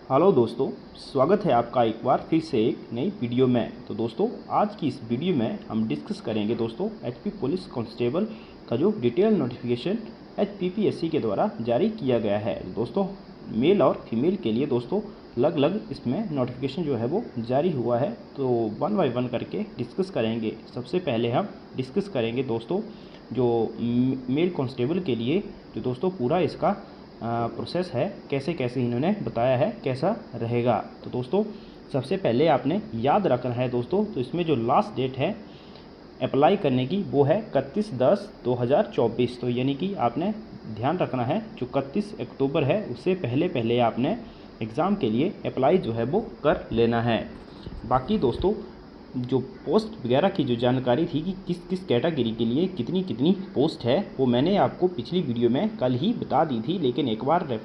Hello दोस्तों, स्वागत है आपका एक बार फिर से एक नई वीडियो में। तो दोस्तों, आज की इस वीडियो में हम डिस्कस करेंगे दोस्तों एचपी पुलिस कांस्टेबल का जो डिटेल नोटिफिकेशन एचपीपीएससी के द्वारा जारी किया गया है। दोस्तों, मेल और फीमेल के लिए दोस्तों अलग अलग इसमें नोटिफिकेशन जो है वो जारी हुआ है। तो वन बाय वन करके डिस्कस करेंगे। सबसे पहले हम डिस्कस करेंगे दोस्तों जो मेल कांस्टेबल के लिए जो दोस्तों पूरा इसका प्रोसेस है, कैसे कैसे इन्होंने बताया है कैसा रहेगा। तो दोस्तों, सबसे पहले आपने याद रखना है दोस्तों, तो इसमें जो लास्ट डेट है अप्लाई करने की वो है 31/10/2024। तो यानी कि आपने ध्यान रखना है जो 31 अक्टूबर है उससे पहले पहले आपने एग्ज़ाम के लिए अप्लाई जो है वो कर लेना है। बाकी दोस्तों, जो पोस्ट वगैरह की जो जानकारी थी कि किस किस कैटेगरी के लिए कितनी कितनी पोस्ट है, वो मैंने आपको पिछली वीडियो में कल ही बता दी थी, लेकिन एक बार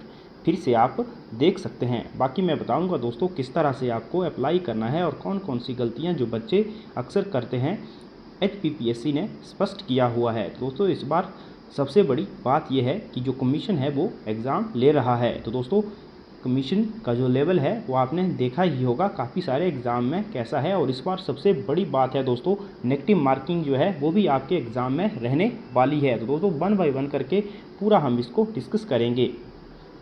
फिर से आप देख सकते हैं। बाकी मैं बताऊंगा दोस्तों किस तरह से आपको अप्लाई करना है और कौन कौन सी गलतियां जो बच्चे अक्सर करते हैं एचपीपीएससी ने स्पष्ट किया हुआ है। दोस्तों, इस बार सबसे बड़ी बात यह है कि जो कमीशन है वो एग्ज़ाम ले रहा है। तो दोस्तों, कमीशन का जो लेवल है वो आपने देखा ही होगा काफ़ी सारे एग्ज़ाम में कैसा है। और इस बार सबसे बड़ी बात है दोस्तों, नेगेटिव मार्किंग जो है वो भी आपके एग्ज़ाम में रहने वाली है। तो दोस्तों, वन बाय वन करके पूरा हम इसको डिस्कस करेंगे।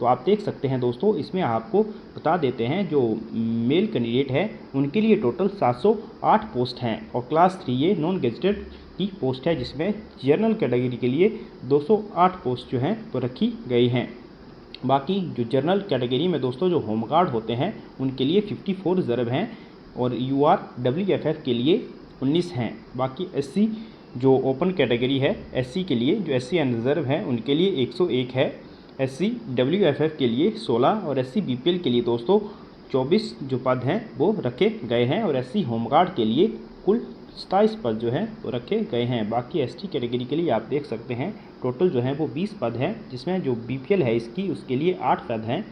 तो आप देख सकते हैं दोस्तों, इसमें आपको बता देते हैं जो मेल कैंडिडेट है उनके लिए टोटल 708 पोस्ट हैं और क्लास 3A नॉन गेजेटेड की पोस्ट है, जिसमें जनरल कैटेगरी के लिए 208 पोस्ट जो हैं वो रखी गई हैं। बाकी जो जनरल कैटेगरी में दोस्तों जो होमगार्ड होते हैं उनके लिए 54 रिजर्व हैं और URWFF के लिए 19 हैं। बाकी SC जो ओपन कैटेगरी है, SC के लिए जो SC एंड रिजर्व हैं उनके लिए 101 है, SC WFF के लिए 16 और SC BPL के लिए दोस्तों 24 जो पद हैं वो रखे गए हैं और SC होमगार्ड के लिए कुल 27 पद जो हैं वो रखे गए हैं। बाकी ST कैटेगरी के लिए आप देख सकते हैं टोटल जो है वो 20 पद हैं, जिसमें जो BPL है इसकी उसके लिए 8 पद हैं।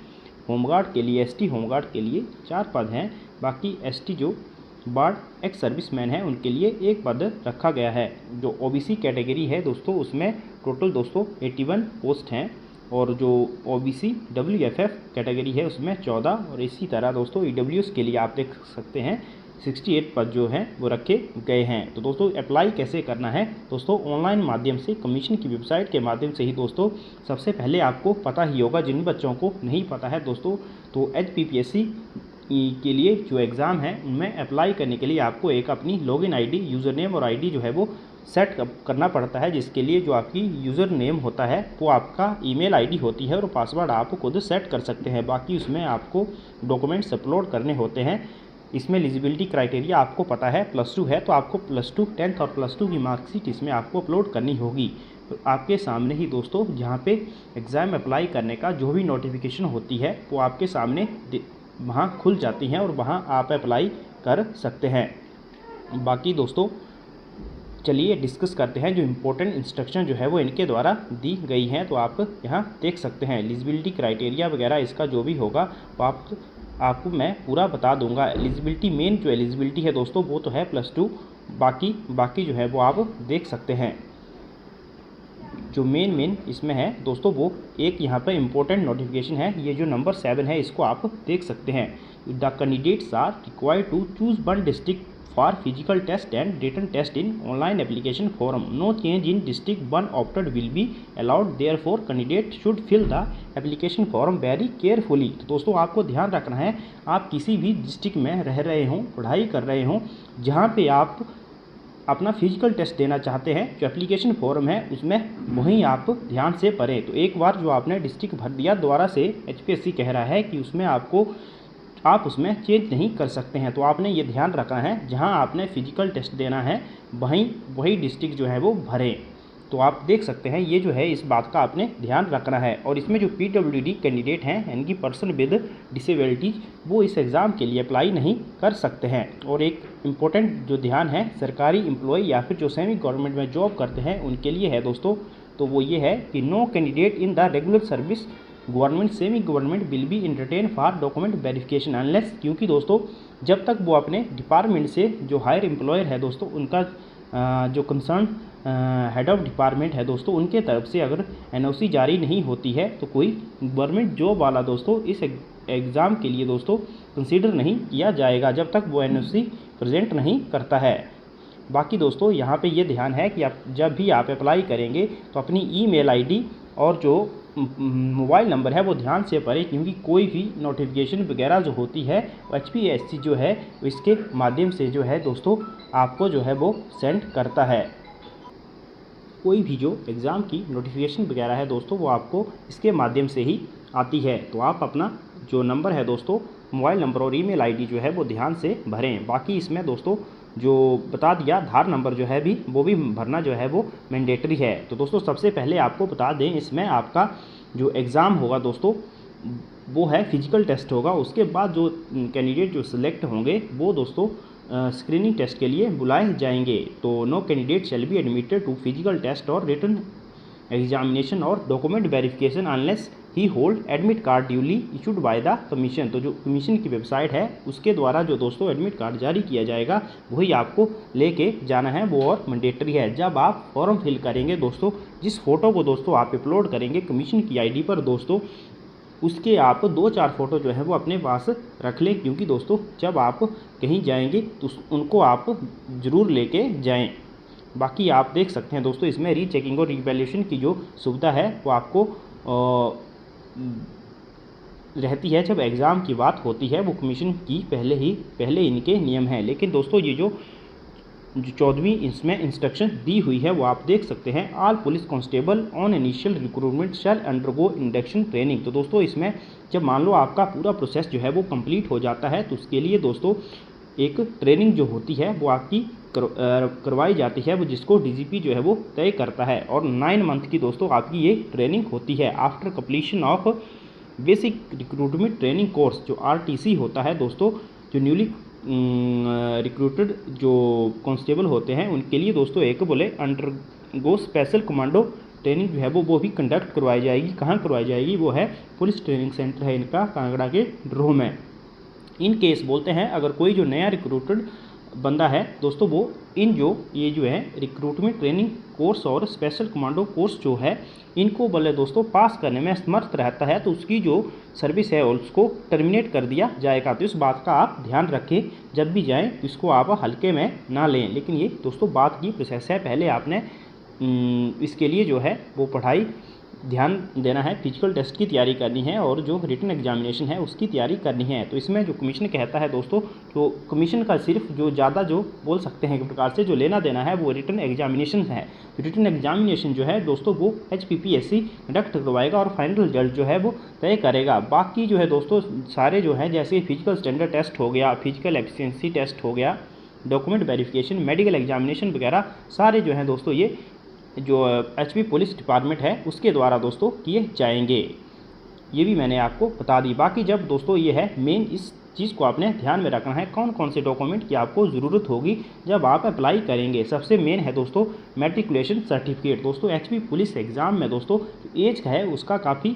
होमगार्ड के लिए ST होमगार्ड के लिए 4 पद हैं। बाकी ST जो बार्ड एक्स सर्विसमैन है उनके लिए 1 पद रखा गया है। जो OBC कैटेगरी है दोस्तों उसमें टोटल दोस्तों 81 पोस्ट हैं और जो OBC WFF कैटेगरी है उसमें 14 और इसी तरह दोस्तों EWS के लिए आप देख सकते हैं 68 पद जो हैं वो रखे गए हैं। तो दोस्तों, अप्लाई कैसे करना है दोस्तों, ऑनलाइन माध्यम से कमीशन की वेबसाइट के माध्यम से ही दोस्तों सबसे पहले आपको पता ही होगा। जिन बच्चों को नहीं पता है दोस्तों, तो एचपीपीएससी के लिए जो एग्ज़ाम है उनमें अप्लाई करने के लिए आपको एक अपनी लॉगिन आईडी, यूज़र नेम और आईडी जो है वो सेट करना पड़ता है, जिसके लिए जो आपकी यूज़र नेम होता है वो आपका ईमेल आईडी होती है और पासवर्ड आप खुद सेट कर सकते हैं। बाकी उसमें आपको डॉक्यूमेंट्स अपलोड करने होते हैं। इसमें एलिजिबिलिटी क्राइटेरिया आपको पता है, +2 है तो आपको +2 10th और +2 की मार्कशीट इसमें आपको अपलोड करनी होगी। तो आपके सामने ही दोस्तों जहाँ पे एग्ज़ाम अप्लाई करने का जो भी नोटिफिकेशन होती है वो आपके सामने वहाँ खुल जाती हैं और वहाँ आप अप्लाई कर सकते हैं। बाकी दोस्तों, चलिए डिस्कस करते हैं जो इम्पोर्टेंट इंस्ट्रक्शन जो है वो इनके द्वारा दी गई हैं। तो आप यहाँ देख सकते हैं एलिजिबिलिटी क्राइटेरिया वगैरह इसका जो भी होगा वो आपको मैं पूरा बता दूंगा। एलिजिबिलिटी, मेन जो एलिजिबिलिटी है दोस्तों वो तो है +2। बाकी जो है वो आप देख सकते हैं। जो मेन इसमें है दोस्तों वो एक यहाँ पर इम्पोर्टेंट नोटिफिकेशन है, ये जो नंबर 7 है इसको आप देख सकते हैं। The candidates are required to choose one district for physical test and written test in online application form. No change in district one opted will be allowed. Therefore, candidate should fill the application form very carefully. तो दोस्तों, आपको ध्यान रखना है, आप किसी भी district में रह रहे हों, पढ़ाई कर रहे हों, जहाँ पे आप अपना फिजिकल टेस्ट देना चाहते हैं, जो एप्लीकेशन फॉर्म है उसमें वहीं आप ध्यान से पढ़ें। तो एक बार जो आपने डिस्ट्रिक्ट भर दिया, दोबारा से HPSC कह रहा है कि उसमें आप उसमें चेंज नहीं कर सकते हैं। तो आपने ये ध्यान रखना है, जहां आपने फिजिकल टेस्ट देना है वही डिस्ट्रिक्ट जो है वो भरें। तो आप देख सकते हैं ये जो है इस बात का आपने ध्यान रखना है। और इसमें जो PWD कैंडिडेट हैं यानी कि पर्सन विद डिसेबिलिटीज, वो इस एग्ज़ाम के लिए अप्लाई नहीं कर सकते हैं। और एक इम्पोर्टेंट जो ध्यान है सरकारी एम्प्लॉय या फिर जो सेमी गवर्नमेंट में जॉब करते हैं उनके लिए है दोस्तों। तो वो ये है कि no candidate in the regular service government semi government will be entertain for document verification unless, क्योंकि दोस्तों जब तक वो अपने डिपार्टमेंट से जो हायर एम्प्लॉयर है दोस्तों उनका जो कंसर्न हेड ऑफ डिपार्टमेंट है दोस्तों, उनके तरफ से अगर एनओसी जारी नहीं होती है तो कोई गवर्नमेंट जॉब वाला दोस्तों इस एग्ज़ाम के लिए दोस्तों कंसीडर नहीं किया जाएगा जब तक वो एनओसी प्रेजेंट नहीं करता है। बाकी दोस्तों यहाँ पे ये ध्यान है कि आप जब भी आप अप्लाई करेंगे तो अपनी ईमेल आईडी और जो मोबाइल नंबर है वो ध्यान से भरें, क्योंकि कोई भी नोटिफिकेशन वगैरह जो होती है HPSC जो है इसके माध्यम से जो है दोस्तों आपको जो है वो सेंड करता है। कोई भी जो एग्ज़ाम की नोटिफिकेशन वगैरह है दोस्तों वो आपको इसके माध्यम से ही आती है। तो आप अपना जो नंबर है दोस्तों, मोबाइल नंबर और ईमेल आईडी जो है वो ध्यान से भरें। बाकी इसमें दोस्तों जो बता दिया आधार नंबर जो है वो भी भरना जो है वो मैंडेटरी है। तो दोस्तों सबसे पहले आपको बता दें, इसमें आपका जो एग्ज़ाम होगा दोस्तों वो है फिजिकल टेस्ट होगा। उसके बाद जो कैंडिडेट जो सिलेक्ट होंगे वो दोस्तों स्क्रीनिंग टेस्ट के लिए बुलाए जाएंगे। तो no candidate shall be admitted to physical test or written examination or document verification unless he hold admit card duly issued by the commission. तो जो कमीशन की वेबसाइट है उसके द्वारा जो दोस्तों एडमिट कार्ड जारी किया जाएगा वही आपको लेके जाना है, वो और मैंडेटरी है। जब आप फॉर्म फिल करेंगे दोस्तों, जिस फोटो को दोस्तों आप अपलोड करेंगे कमीशन की आईडी पर दोस्तों, उसके आप 2-4 फ़ोटो जो है वो अपने पास रख लें, क्योंकि दोस्तों जब आप कहीं जाएंगे तो उनको आप ज़रूर लेके जाएं। बाकी आप देख सकते हैं दोस्तों इसमें रीचेकिंग और रिवैल्यूएशन की जो सुविधा है वो आपको रहती है जब एग्ज़ाम की बात होती है। वो कमीशन की पहले इनके नियम हैं। लेकिन दोस्तों ये जो 14वीं इसमें इंस्ट्रक्शन दी हुई है वो आप देख सकते हैं, all police constable on initial recruitment shall undergo induction training. तो दोस्तों इसमें जब मान लो आपका पूरा प्रोसेस जो है वो कंप्लीट हो जाता है तो उसके लिए दोस्तों एक ट्रेनिंग जो होती है वो आपकी करवाई जाती है, वो जिसको DGP जो है वो तय करता है। और 9 मंथ की दोस्तों आपकी ये ट्रेनिंग होती है। After completion of basic recruitment training course जो RTC होता है दोस्तों, जो न्यूली रिक्रूटेड जो कांस्टेबल होते हैं उनके लिए दोस्तों एक बोले अंडरगो स्पेशल कमांडो ट्रेनिंग जो है वो भी कंडक्ट करवाई जाएगी। कहाँ करवाई जाएगी? वो है पुलिस ट्रेनिंग सेंटर है इनका, कांगड़ा के ड्रोह में। इन केस बोलते हैं अगर कोई जो नया रिक्रूटेड बंदा है दोस्तों वो ये जो है रिक्रूटमेंट ट्रेनिंग कोर्स और स्पेशल कमांडो कोर्स जो है इनको बोले दोस्तों पास करने में समर्थ रहता है तो उसकी जो सर्विस है उसको टर्मिनेट कर दिया जाएगा। तो इस बात का आप ध्यान रखें, जब भी जाएं तो इसको आप हल्के में ना लें। लेकिन ये दोस्तों बात की प्रोसेस है, पहले आपने इसके लिए जो है वो पढ़ाई ध्यान देना है, फिजिकल टेस्ट की तैयारी करनी है और जो रिटन एग्जामिनेशन है उसकी तैयारी करनी है। तो इसमें जो कमीशन कहता है दोस्तों, तो कमीशन का सिर्फ जो ज़्यादा जो बोल सकते हैं एक प्रकार से जो लेना देना है वो रिटन एग्जामिनेशन है। रिटन एग्जामिनेशन जो है दोस्तों वो HPPSC कंडक्ट करवाएगा और फाइनल रिजल्ट जो है वो तय करेगा। बाकी जो है दोस्तों सारे जो है जैसे फिजिकल स्टैंडर्ड टेस्ट हो गया, फिजिकल एफिशिएंसी टेस्ट हो गया, डॉक्यूमेंट वेरिफिकेशन, मेडिकल एग्जामिनेशन वगैरह सारे जो हैं दोस्तों ये जो HP पुलिस डिपार्टमेंट है उसके द्वारा दोस्तों किए जाएंगे। ये भी मैंने आपको बता दी। बाकी जब दोस्तों ये है मेन, इस चीज़ को आपने ध्यान में रखना है कौन कौन से डॉक्यूमेंट की आपको ज़रूरत होगी जब आप अप्लाई करेंगे। सबसे मेन है दोस्तों मैट्रिकुलेशन सर्टिफिकेट। दोस्तों HP पुलिस एग्ज़ाम में दोस्तों एज का है उसका काफ़ी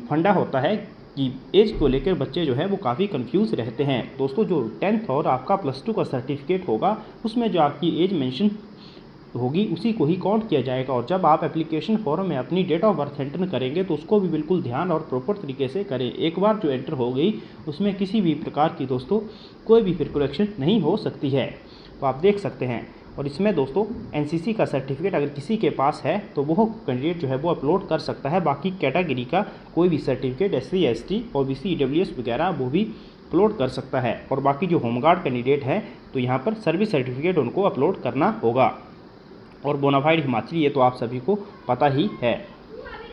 फंडा होता है कि एज को लेकर बच्चे जो है वो काफ़ी कंफ्यूज रहते हैं। दोस्तों जो 10th और आपका +2 का सर्टिफिकेट होगा उसमें जो आपकी एज मेंशन होगी उसी को ही काउंट किया जाएगा। और जब आप एप्लीकेशन फॉर्म में अपनी डेट ऑफ बर्थ एंटर करेंगे तो उसको भी बिल्कुल ध्यान और प्रॉपर तरीके से करें। एक बार जो एंटर हो गई उसमें किसी भी प्रकार की दोस्तों कोई भी फिर करेक्शन नहीं हो सकती है। तो आप देख सकते हैं। और इसमें दोस्तों NCC का सर्टिफिकेट अगर किसी के पास है तो वो कैंडिडेट जो है वो अपलोड कर सकता है। बाकी कैटेगरी का कोई भी certificate SC ST OBC EWS वगैरह वो भी अपलोड कर सकता है। और बाकी जो होमगार्ड कैंडिडेट है तो यहाँ पर सर्विस सर्टिफिकेट उनको अपलोड करना होगा। और बोनाफाइड हिमाचली ये तो आप सभी को पता ही है।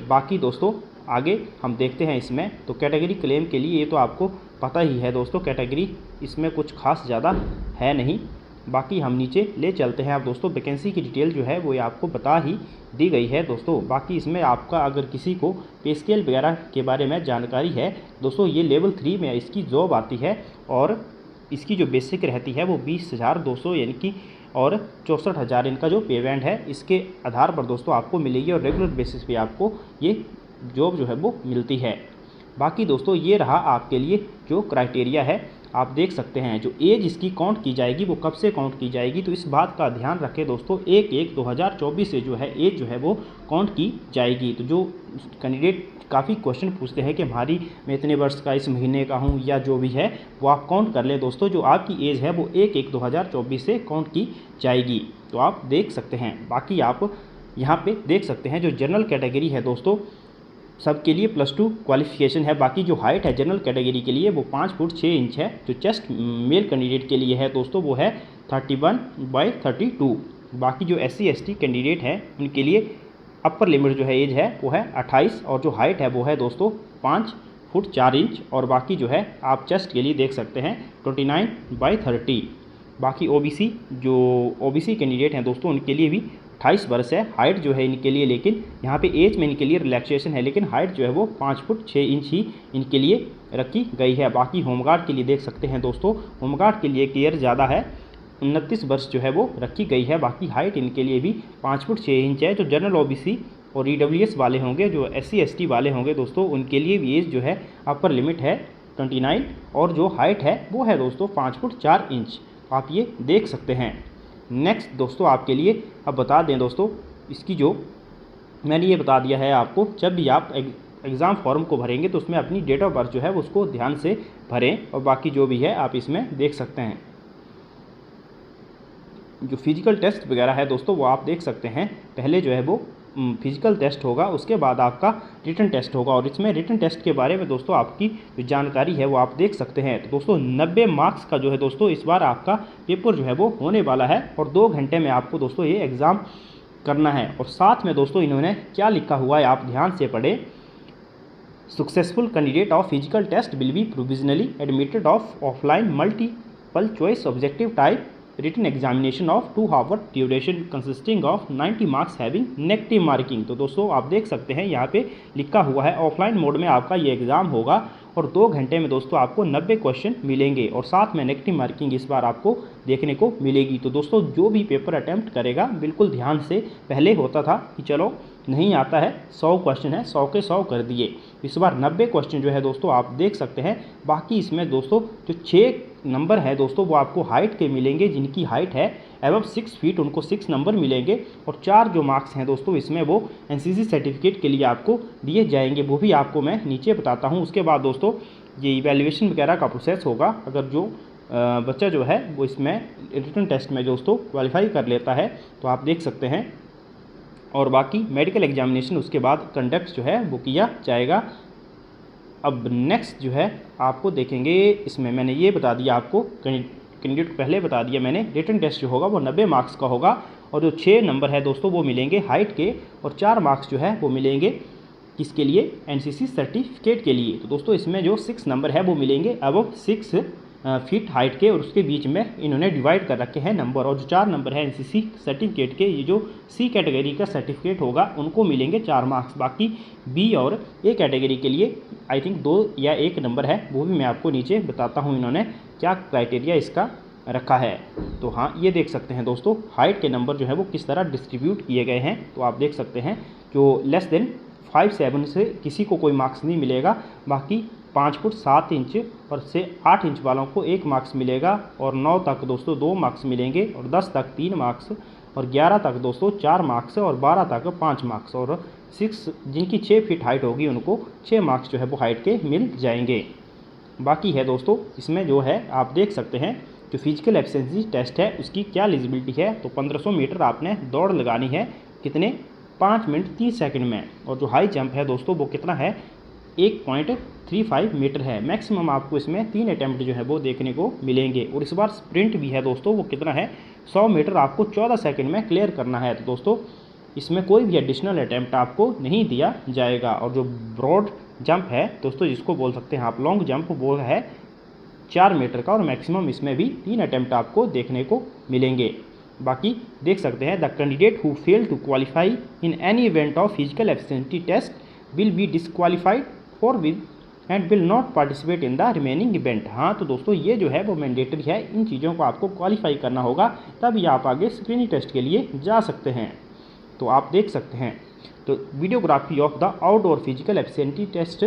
बाकी दोस्तों आगे हम देखते हैं इसमें, तो कैटेगरी क्लेम के लिए ये तो आपको पता ही है दोस्तों, कैटेगरी इसमें कुछ खास ज़्यादा है नहीं। बाकी हम नीचे ले चलते हैं। अब दोस्तों वैकेंसी की डिटेल जो है वो ये आपको बता ही दी गई है दोस्तों। बाकी इसमें आपका अगर किसी को पे स्केल वगैरह के बारे में जानकारी है दोस्तों, ये लेवल 3 में इसकी जॉब आती है और इसकी जो बेसिक रहती है वो 20,200 यानी कि और 64,000 इनका जो पेमेंट है इसके आधार पर दोस्तों आपको मिलेगी और रेगुलर बेसिस पे आपको ये जॉब जो है वो मिलती है। बाकी दोस्तों ये रहा आपके लिए जो क्राइटेरिया है आप देख सकते हैं जो एज इसकी काउंट की जाएगी वो कब से काउंट की जाएगी, तो इस बात का ध्यान रखें दोस्तों, 1/1/2024 से जो है एज जो है वो काउंट की जाएगी। तो जो कैंडिडेट काफ़ी क्वेश्चन पूछते हैं कि हमारी मैं इतने वर्ष का इस महीने का हूँ या जो भी है वो आप काउंट कर लें दोस्तों, जो आपकी एज है वो 1/1/2024 से काउंट की जाएगी। तो आप देख सकते हैं। बाकी आप यहाँ पे देख सकते हैं जो जनरल कैटेगरी है दोस्तों सबके लिए +2 क्वालिफिकेशन है। बाकी जो हाइट है जनरल कैटेगरी के लिए वो 5 फुट 6 इंच है। जो चेस्ट मेल कैंडिडेट के लिए है दोस्तों वो है 31/32। बाकी जो SC ST कैंडिडेट हैं उनके लिए अपर लिमिट जो है एज है वो है 28 और जो हाइट है वो है दोस्तों 5 फुट 4 इंच। और बाकी जो है आप चेस्ट के लिए देख सकते हैं 29/30। बाकी OBC कैंडिडेट हैं दोस्तों उनके लिए भी 28 वर्ष है हाइट जो है इनके लिए, लेकिन यहाँ पे एज में इनके लिए रिलैक्सेशन है, लेकिन हाइट जो है वो 5 फुट 6 इंच ही इनके लिए रखी गई है। बाकी होमगार्ड के लिए देख सकते हैं दोस्तों, होमगार्ड के लिए ईयर ज़्यादा है, 29 वर्ष जो है वो रखी गई है। बाकी हाइट इनके लिए भी 5 फुट 6 इंच है। जो जनरल OBC और EWS वाले होंगे, जो SC ST वाले होंगे दोस्तों, उनके लिए भी एज जो है अपर लिमिट है 29 और जो हाइट है वो है दोस्तों 5 फुट 4 इंच। आप ये देख सकते हैं। नेक्स्ट दोस्तों आपके लिए अब बता दें दोस्तों, इसकी जो मैंने ये बता दिया है आपको, जब भी आप एग्ज़ाम फॉर्म को भरेंगे तो उसमें अपनी डेट ऑफ बर्थ जो है उसको ध्यान से भरें। और बाकी जो भी है आप इसमें देख सकते हैं। जो फिजिकल टेस्ट वगैरह है दोस्तों वो आप देख सकते हैं। पहले जो है वो फिजिकल टेस्ट होगा, उसके बाद आपका रिटन टेस्ट होगा। और इसमें रिटन टेस्ट के बारे में दोस्तों आपकी जो जानकारी है वो आप देख सकते हैं। तो दोस्तों 90 मार्क्स का जो है दोस्तों इस बार आपका पेपर जो है वो होने वाला है और 2 घंटे में आपको दोस्तों ये एग्ज़ाम करना है। और साथ में दोस्तों इन्होंने क्या लिखा हुआ है आप ध्यान से पढ़ें। Successful candidate of physical test will be provisionally admitted of offline multiple choice objective type written examination of 2 hour duration consisting of 90 marks having negative marking. तो दोस्तों आप देख सकते हैं यहाँ पे लिखा हुआ है ऑफलाइन मोड में आपका ये एग्ज़ाम होगा और 2 घंटे में दोस्तों आपको 90 क्वेश्चन मिलेंगे और साथ में नेगेटिव मार्किंग इस बार आपको देखने को मिलेगी। तो दोस्तों जो भी पेपर अटैम्प्ट करेगा बिल्कुल ध्यान से, पहले होता था कि चलो नहीं आता है 100 क्वेश्चन है 100 के 100 कर दिए, इस बार 90 क्वेश्चन जो है दोस्तों आप देख सकते हैं। बाकी इसमें दोस्तों जो 6 नंबर है दोस्तों वो आपको हाइट के मिलेंगे, जिनकी हाइट है एबव 6 फीट उनको 6 नंबर मिलेंगे। और 4 जो मार्क्स हैं दोस्तों इसमें वो NCC सर्टिफिकेट के लिए आपको दिए जाएंगे, वो भी आपको मैं नीचे बताता हूँ। उसके बाद दोस्तों ये इवैल्यूएशन वगैरह का प्रोसेस होगा। अगर जो बच्चा जो है वो इसमें रिटन टेस्ट में दोस्तों क्वालिफाई कर लेता है तो आप देख सकते हैं। और बाकी मेडिकल एग्जामिनेशन उसके बाद कंडक्ट जो है वो किया जाएगा। अब नेक्स्ट जो है आपको देखेंगे, इसमें मैंने ये बता दिया आपको कैंडिडेट को पहले बता दिया मैंने, रिटन टेस्ट जो होगा वो 90 मार्क्स का होगा और जो 6 नंबर है दोस्तों वो मिलेंगे हाइट के और 4 मार्क्स जो है वो मिलेंगे किसके लिए, NCC सर्टिफिकेट के लिए। तो दोस्तों इसमें जो 6 नंबर है वो मिलेंगे अबव 6 फीट हाइट के और उसके बीच में इन्होंने डिवाइड कर रखे हैं नंबर। और जो 4 नंबर है NCC सर्टिफिकेट के, ये जो C कैटेगरी का सर्टिफिकेट होगा उनको मिलेंगे 4 मार्क्स। बाकी B और A कैटेगरी के लिए आई थिंक 2 या 1 नंबर है, वो भी मैं आपको नीचे बताता हूँ इन्होंने क्या क्राइटेरिया इसका रखा है। तो हाँ ये देख सकते हैं दोस्तों हाइट के नंबर जो है वो किस तरह डिस्ट्रीब्यूट किए गए हैं। तो आप देख सकते हैं जो लेस देन 5'7" से किसी को कोई मार्क्स नहीं मिलेगा। बाकी 5 फुट 7 इंच और से 8 इंच वालों को 1 मार्क्स मिलेगा और 9 तक दोस्तों 2 मार्क्स मिलेंगे और 10 तक 3 मार्क्स और 11 तक दोस्तों 4 मार्क्स और 12 तक 5 मार्क्स और 6 जिनकी 6 फीट हाइट होगी उनको 6 मार्क्स जो है वो हाइट के मिल जाएंगे। बाकी है दोस्तों इसमें जो है आप देख सकते हैं जो फिजिकल एफिशिएंसी टेस्ट है उसकी क्या एलिजिबिलिटी है। तो 1500 मीटर आपने दौड़ लगानी है कितने 5 मिनट 30 सेकंड में। और जो हाई जंप है दोस्तों वो कितना है 1.35 मीटर है। मैक्सिमम आपको इसमें 3 अटैम्प्ट जो है वो देखने को मिलेंगे। और इस बार स्प्रिंट भी है दोस्तों, वो कितना है 100 मीटर आपको 14 सेकंड में क्लियर करना है। तो दोस्तों इसमें कोई भी एडिशनल अटैम्प्ट आपको नहीं दिया जाएगा। और जो ब्रॉड जंप है दोस्तों जिसको बोल सकते हैं आप लॉन्ग जंप, वो है 4 मीटर का और मैक्सिमम इसमें भी 3 अटैम्प्ट आपको देखने को मिलेंगे। बाकी देख सकते हैं the candidate who fail to qualify in any event of physical efficiency test will be disqualified forthwith and will not participate in the remaining event. हाँ तो दोस्तों ये जो है वो मैंडेटरी है, इन चीज़ों को आपको क्वालिफाई करना होगा तभी आप आगे स्क्रीनिंग टेस्ट के लिए जा सकते हैं। तो आप देख सकते हैं तो videography of the outdoor physical efficiency test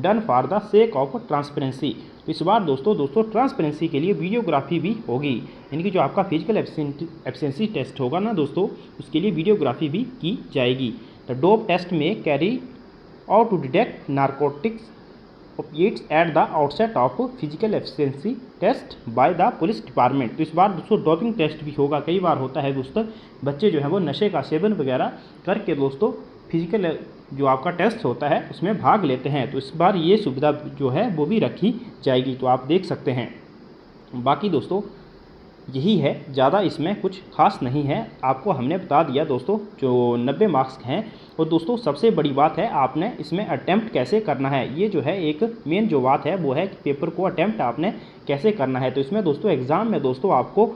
done for the sake of transparency. तो इस बार दोस्तों ट्रांसपेरेंसी के लिए वीडियोग्राफी भी होगी, यानी कि जो आपका फिजिकल एफिशिएंसी टेस्ट होगा ना दोस्तों, उसके लिए वीडियोग्राफी भी की जाएगी। द डोप टेस्ट में carry out to detect narcotics opiates at the outset of physical efficiency test by the police department. तो इस बार दोस्तों डोपिंग टेस्ट भी होगा। कई बार होता है दोस्तों, बच्चे जो है वो नशे का सेवन वगैरह करके दोस्तों फिजिकल जो आपका टेस्ट होता है उसमें भाग लेते हैं। तो इस बार ये सुविधा जो है वो भी रखी जाएगी, तो आप देख सकते हैं। बाकी दोस्तों यही है, ज़्यादा इसमें कुछ खास नहीं है, आपको हमने बता दिया दोस्तों जो 90 मार्क्स हैं। और दोस्तों सबसे बड़ी बात है, आपने इसमें अटैम्प्ट कैसे करना है, ये जो है एक मेन जो बात है वो है कि पेपर को अटैम्प्ट आपने कैसे करना है। तो इसमें दोस्तों एग्ज़ाम में दोस्तों आपको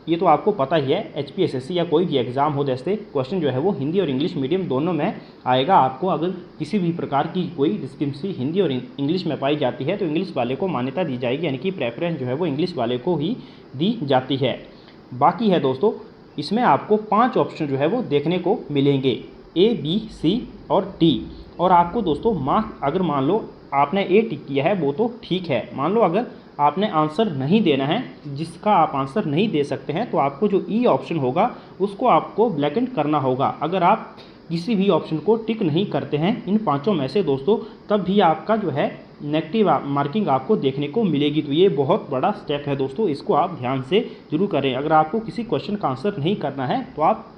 ये तो आपको पता ही है, HPSSC या कोई भी एग्ज़ाम हो, जैसे क्वेश्चन जो है वो हिंदी और इंग्लिश मीडियम दोनों में आएगा। आपको अगर किसी भी प्रकार की कोई डिस्क्रिपेंसी हिंदी और इंग्लिश में पाई जाती है तो इंग्लिश वाले को मान्यता दी जाएगी, यानी कि प्रेफरेंस जो है वो इंग्लिश वाले को ही दी जाती है। बाकी है दोस्तों इसमें आपको 5 ऑप्शन जो है वो देखने को मिलेंगे, A, B, C और D। और आपको दोस्तों मार्क्स अगर मान लो आपने A टिक किया है वो तो ठीक है, मान लो अगर आपने आंसर नहीं देना है, जिसका आप आंसर नहीं दे सकते हैं, तो आपको जो ई ऑप्शन होगा उसको आपको ब्लैकेंट करना होगा। अगर आप किसी भी ऑप्शन को टिक नहीं करते हैं इन 5 में से दोस्तों, तब भी आपका जो है नेगेटिव मार्किंग आपको देखने को मिलेगी। तो ये बहुत बड़ा स्टेप है दोस्तों, इसको आप ध्यान से जरूर करें। अगर आपको किसी क्वेश्चन का आंसर नहीं करना है तो आप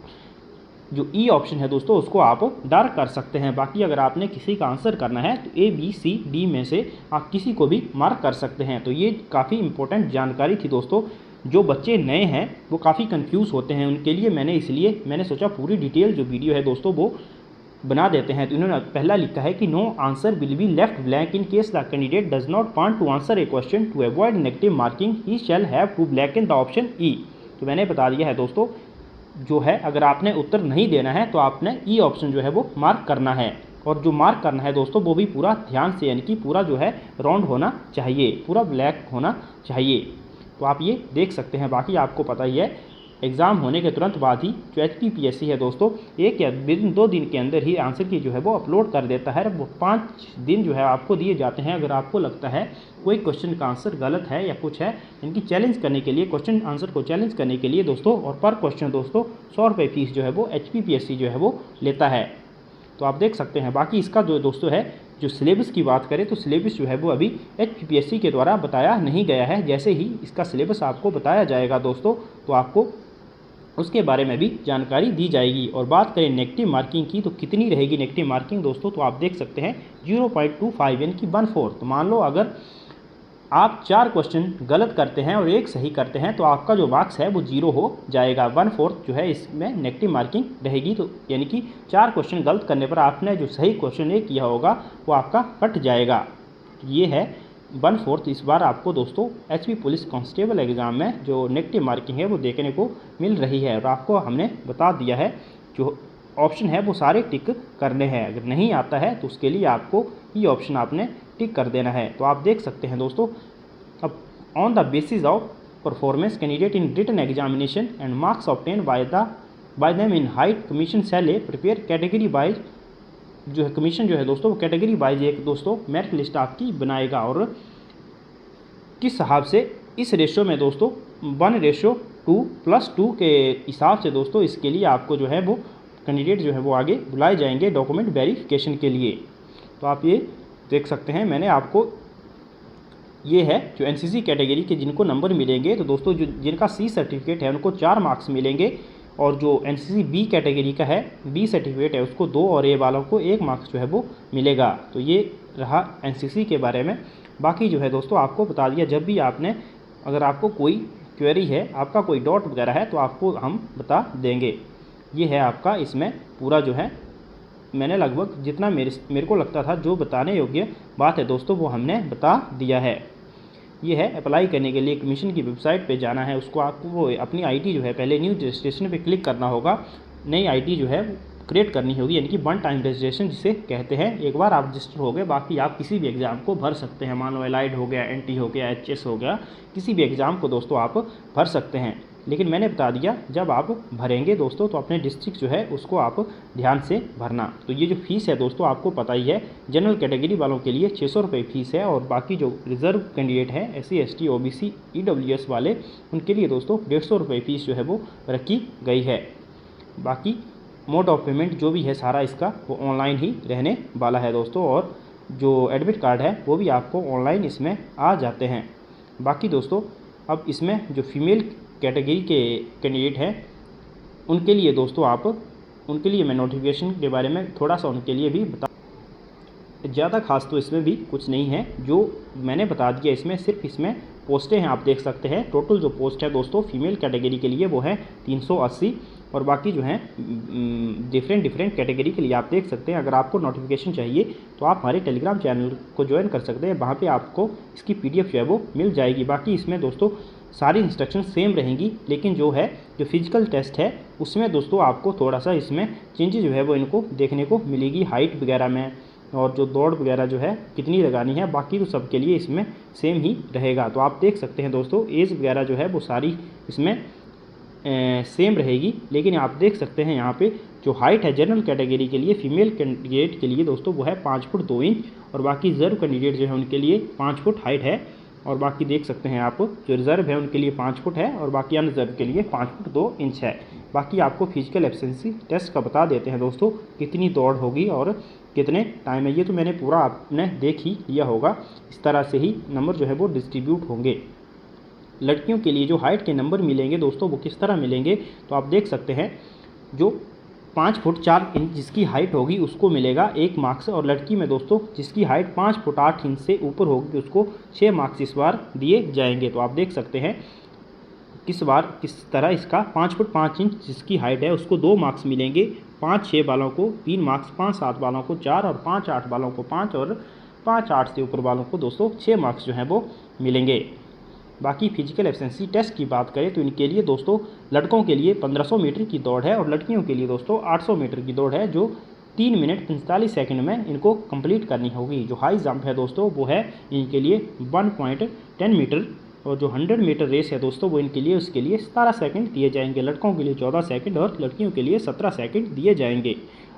जो ई ऑप्शन है दोस्तों उसको आप डार्क कर सकते हैं। बाकी अगर आपने किसी का आंसर करना है तो A, B, C, D में से आप किसी को भी मार्क कर सकते हैं। तो ये काफ़ी इंपॉर्टेंट जानकारी थी दोस्तों। जो बच्चे नए हैं वो काफ़ी कंफ्यूज होते हैं, उनके लिए मैंने सोचा पूरी डिटेल जो वीडियो है दोस्तों वो बना देते हैं। तो इन्होंने पहला लिखा है कि no answer will be left blank in case the candidate does not want to answer a question to avoid negative marking he shall have to blank in the option E. तो मैंने बता दिया है दोस्तों, जो है अगर आपने उत्तर नहीं देना है तो आपने ई ऑप्शन जो है वो मार्क करना है। और जो मार्क करना है दोस्तों वो भी पूरा ध्यान से, यानी कि पूरा जो है राउंड होना चाहिए, पूरा ब्लैक होना चाहिए। तो आप ये देख सकते हैं। बाकी आपको पता ही है एग्ज़ाम होने के तुरंत बाद ही जो HPPSC है दोस्तों 1 या 2 दिन के अंदर ही आंसर की जो है वो अपलोड कर देता है। वो 5 दिन जो है आपको दिए जाते हैं। अगर आपको लगता है कोई क्वेश्चन का आंसर गलत है या कुछ है, इनकी चैलेंज करने के लिए, क्वेश्चन आंसर को चैलेंज करने के लिए दोस्तों, और पर क्वेश्चन दोस्तों 100 रुपये फीस जो है वो HPPSC जो है वो लेता है। तो आप देख सकते हैं। बाकी इसका जो दोस्तों है जो सिलेबस की बात करें तो सिलेबस जो है वो अभी HPPSC के द्वारा बताया नहीं गया है। जैसे ही इसका सिलेबस आपको बताया जाएगा दोस्तों तो आपको उसके बारे में भी जानकारी दी जाएगी। और बात करें नेगेटिव मार्किंग की तो कितनी रहेगी नेगेटिव मार्किंग दोस्तों, तो आप देख सकते हैं 0.25 यानी कि 1/4। तो मान लो अगर आप 4 क्वेश्चन गलत करते हैं और 1 सही करते हैं तो आपका जो मार्क्स है वो 0 हो जाएगा। 1/4 जो है इसमें नेगेटिव मार्किंग रहेगी। तो यानी कि 4 क्वेश्चन गलत करने पर आपने जो सही क्वेश्चन 1 किया होगा वो आपका कट जाएगा। ये है 1/4। इस बार आपको दोस्तों HP पुलिस कांस्टेबल एग्ज़ाम में जो नेगेटिव मार्किंग है वो देखने को मिल रही है। और आपको हमने बता दिया है जो ऑप्शन है वो सारे टिक करने हैं। अगर नहीं आता है तो उसके लिए आपको ये ऑप्शन आपने टिक कर देना है। तो आप देख सकते हैं दोस्तों, अब on the basis of performance candidate in written examination and marks obtain by them in height commission shall prepare category wise, जो है कमीशन जो है दोस्तों वो कैटेगरी वाइज एक दोस्तों मेरिट लिस्ट आपकी बनाएगा। और किस हिसाब से इस रेशो में दोस्तों 1:2+2 के हिसाब से दोस्तों इसके लिए आपको जो है वो कैंडिडेट जो है वो आगे बुलाए जाएंगे डॉक्यूमेंट वेरिफिकेशन के लिए। तो आप ये देख सकते हैं। मैंने आपको ये है जो NCC कैटेगरी के जिनको नंबर मिलेंगे तो दोस्तों जो जिनका C सर्टिफिकेट है उनको 4 मार्क्स मिलेंगे। और जो NCC B कैटेगरी का है, B सर्टिफिकेट है, उसको 2 और A वालों को 1 मार्क्स जो है वो मिलेगा। तो ये रहा NCC के बारे में। बाकी जो है दोस्तों आपको बता दिया, जब भी आपने अगर आपको कोई क्वेरी है, आपका कोई डाउट वगैरह है तो आपको हम बता देंगे। ये है आपका इसमें पूरा जो है, मैंने लगभग जितना मेरे को लगता था जो बताने योग्य बात है दोस्तों वो हमने बता दिया है। ये है अप्लाई करने के लिए कमीशन की वेबसाइट पे जाना है, उसको आपको वो अपनी आईडी जो है पहले न्यू रजिस्ट्रेशन पे क्लिक करना होगा, नई आईडी जो है क्रिएट करनी होगी, यानी कि 1 टाइम रजिस्ट्रेशन जिसे कहते हैं। एक बार आप रजिस्टर हो गए, बाकी आप किसी भी एग्ज़ाम को भर सकते हैं। मान लो एलाइड हो गया, NT हो गया, HS हो गया, किसी भी एग्ज़ाम को दोस्तों आप भर सकते हैं। लेकिन मैंने बता दिया जब आप भरेंगे दोस्तों तो अपने डिस्ट्रिक्ट जो है उसको आप ध्यान से भरना। तो ये जो फीस है दोस्तों आपको पता ही है, जनरल कैटेगरी वालों के लिए 600 रुपये फीस है, और बाकी जो रिजर्व कैंडिडेट हैं SC ST OBC EWS वाले उनके लिए दोस्तों 150 रुपये फीस जो है वो रखी गई है। बाकी मोड ऑफ पेमेंट जो भी है सारा इसका वो ऑनलाइन ही रहने वाला है दोस्तों, और जो एडमिट कार्ड है वो भी आपको ऑनलाइन इसमें आ जाते हैं। बाकी दोस्तों अब इसमें जो फीमेल कैटेगरी के कैंडिडेट हैं उनके लिए दोस्तों उनके लिए मैं नोटिफिकेशन के बारे में थोड़ा सा उनके लिए भी बता, ज़्यादा खास तो इसमें भी कुछ नहीं है, जो मैंने बता दिया इसमें सिर्फ इसमें पोस्टें हैं। आप देख सकते हैं टोटल जो पोस्ट है दोस्तों फीमेल कैटेगरी के लिए वो है 380, और बाकी जो हैं डिफरेंट कैटेगरी के लिए आप देख सकते हैं। अगर आपको नोटिफिकेशन चाहिए तो आप हमारे टेलीग्राम चैनल को ज्वाइन कर सकते हैं, वहाँ पे आपको इसकी PDF जो है वो मिल जाएगी। बाकी इसमें दोस्तों सारी इंस्ट्रक्शन सेम रहेंगी, लेकिन जो फिजिकल टेस्ट है उसमें दोस्तों आपको थोड़ा सा इसमें चेंजेस जो है वो इनको देखने को मिलेगी, हाइट वगैरह में, और जो दौड़ वगैरह जो है कितनी लगानी है, बाकी तो सब के लिए इसमें सेम ही रहेगा। तो आप देख सकते हैं दोस्तों एज वगैरह जो है वो सारी इसमें सेम रहेगी, लेकिन आप देख सकते हैं यहाँ पे जो हाइट है जनरल कैटेगरी के लिए फीमेल कैंडिडेट के लिए दोस्तों वो है 5 फुट 2 इंच, और बाकी रिजर्व कैंडिडेट जो है उनके लिए 5 फुट हाइट है, और बाकी देख सकते हैं आप जो रिजर्व है उनके लिए 5 फुट है, और बाकी अनरिजर्व के लिए 5 फुट 2 इंच है। बाकी आपको फिजिकल एफिशिएंसी टेस्ट का बता देते हैं दोस्तों कितनी दौड़ होगी और कितने टाइम है, ये तो मैंने पूरा आपने देख ही लिया होगा। इस तरह से ही नंबर जो है वो डिस्ट्रीब्यूट होंगे। लड़कियों के लिए जो हाइट के नंबर मिलेंगे दोस्तों वो किस तरह मिलेंगे, तो आप देख सकते हैं जो 5 फुट 4 इंच जिसकी हाइट होगी उसको मिलेगा 1 मार्क्स, और लड़की में दोस्तों जिसकी हाइट 5 फुट 8 इंच से ऊपर होगी उसको 6 मार्क्स इस बार दिए जाएंगे। तो आप देख सकते हैं किस तरह इसका 5 फुट 5 इंच जिसकी हाइट है उसको 2 मार्क्स मिलेंगे, 5-6 वालों को 3 मार्क्स, 5-7 वालों को 4, और 5-8 वालों को 5, और 5-8 से ऊपर वालों को दोस्तों 6 मार्क्स जो हैं वो मिलेंगे। बाकी फिजिकल एफिशिएंसी टेस्ट की बात करें तो इनके लिए दोस्तों लड़कों के लिए 1500 मीटर की दौड़ है, और लड़कियों के लिए दोस्तों 800 मीटर की दौड़ है, जो 3 मिनट 45 सेकंड में इनको कंप्लीट करनी होगी। जो हाई जंप है दोस्तों वो है इनके लिए 1.10 मीटर, और जो 100 मीटर रेस है दोस्तों वो इनके लिए उसके लिए 17 सेकंड दिए जाएंगे। लड़कों के लिए 14 सेकंड और लड़कियों के लिए 17 सेकंड दिए जाएंगे।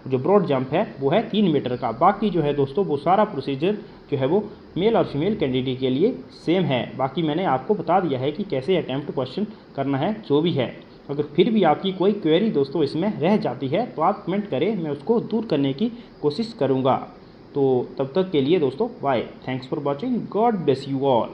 जो ब्रॉड जंप है वो है 3 मीटर का। बाकी जो है दोस्तों वो सारा प्रोसीजर जो है वो मेल और फीमेल कैंडिडेट के लिए सेम है। बाकी मैंने आपको बता दिया है कि कैसे अटैम्प्ट क्वेश्चन करना है जो भी है। अगर फिर भी आपकी कोई क्वेरी दोस्तों इसमें रह जाती है तो आप कमेंट करें, मैं उसको दूर करने की कोशिश करूँगा। तो तब तक के लिए दोस्तों bye, thanks for watching, God bless you all.